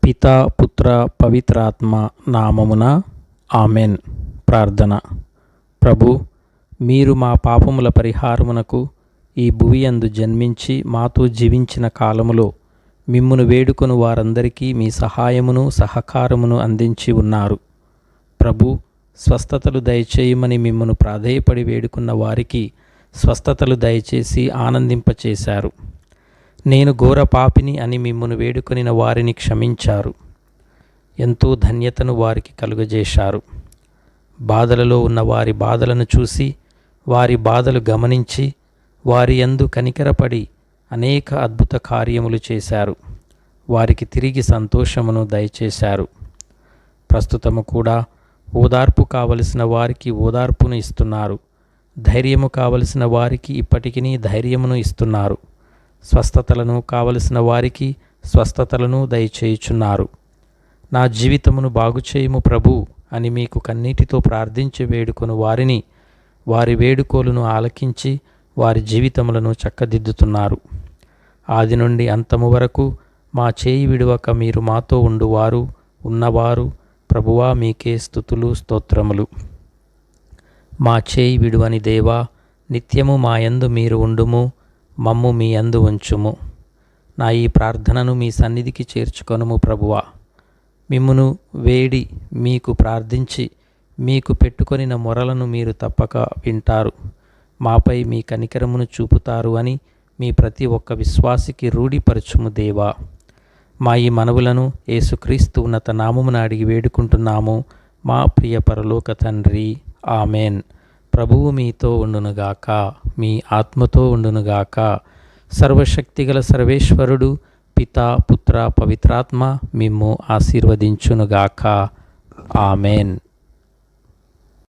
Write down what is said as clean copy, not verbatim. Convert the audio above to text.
పితా పుత్ర పవిత్రాత్మ నామమున ఆమెన్. ప్రార్థన. ప్రభు, మీరు మా పాపముల పరిహారమునకు ఈ భువియందు జన్మించి మాతో జీవించిన కాలములో మిమ్మును వేడుకొను వారందరికీ మీ సహాయమును సహకారమును అందించి ఉన్నారు. ప్రభు, స్వస్థతలు దయచేయమని మిమ్మును ప్రాధేయపడి వేడుకున్న వారికి స్వస్థతలు దయచేసి ఆనందింపచేశారు. నేను ఘోర పాపిని అని మిమ్మును వేడుకొనిన వారిని క్షమించారు. ఎంతో ధన్యతను వారికి కలుగజేశారు. బాధలలో ఉన్న వారి బాధలను చూసి వారి బాధలు గమనించి వారి యందు కనికరపడి అనేక అద్భుత కార్యములు చేశారు. వారికి తిరిగి సంతోషమును దయచేశారు. ప్రస్తుతము కూడా ఓదార్పు కావలసిన వారికి ఓదార్పును ఇస్తున్నారు. ధైర్యము కావలసిన వారికి ఇప్పటికీ ధైర్యమును ఇస్తున్నారు. స్వస్థతలను కావలసిన వారికి స్వస్థతలను దయచేయుచున్నారు. నా జీవితమును బాగుచేయుము ప్రభు అని మీకు కన్నీటితో ప్రార్థించి వేడుకొను వారిని వారి వేడుకోలును ఆలకించి వారి జీవితములను చక్కదిద్దుతున్నారు. ఆది నుండి అంతము వరకు మా చేయి విడువక మీరు మాతో ఉండువారు ఉన్నవారు ప్రభువా, మీకే స్తుతులు స్తోత్రములు. మా చేయి విడువని దేవా, నిత్యము మాయందు మీరు ఉండుము, మమ్ము మీ యందు ఉంచుము. నా ఈ ప్రార్థనను మీ సన్నిధికి చేర్చుకొనుము ప్రభువా. మిమ్మును వేడి మీకు ప్రార్థించి మీకు పెట్టుకొనిన మొరలను మీరు తప్పక వింటారు. మాపై మీ కనికరమును చూపుతారు అని మీ ప్రతి ఒక్క విశ్వాసికి రూఢిపరచుము దేవా. మా ఈ మనవులను యేసుక్రీస్తు ఉన్నత నామమున అడిగి వేడుకుంటున్నాము మా ప్రియ పరలోక తండ్రి. ఆమెన్. ప్రభువు మీతో ఉండునుగాక, మీ ఆత్మతో ఉండునుగాక. సర్వశక్తిగల సర్వేశ్వరుడు పితా పుత్ర పవిత్రాత్మ మిమ్ము ఆశీర్వదించునుగాక. ఆమెన్.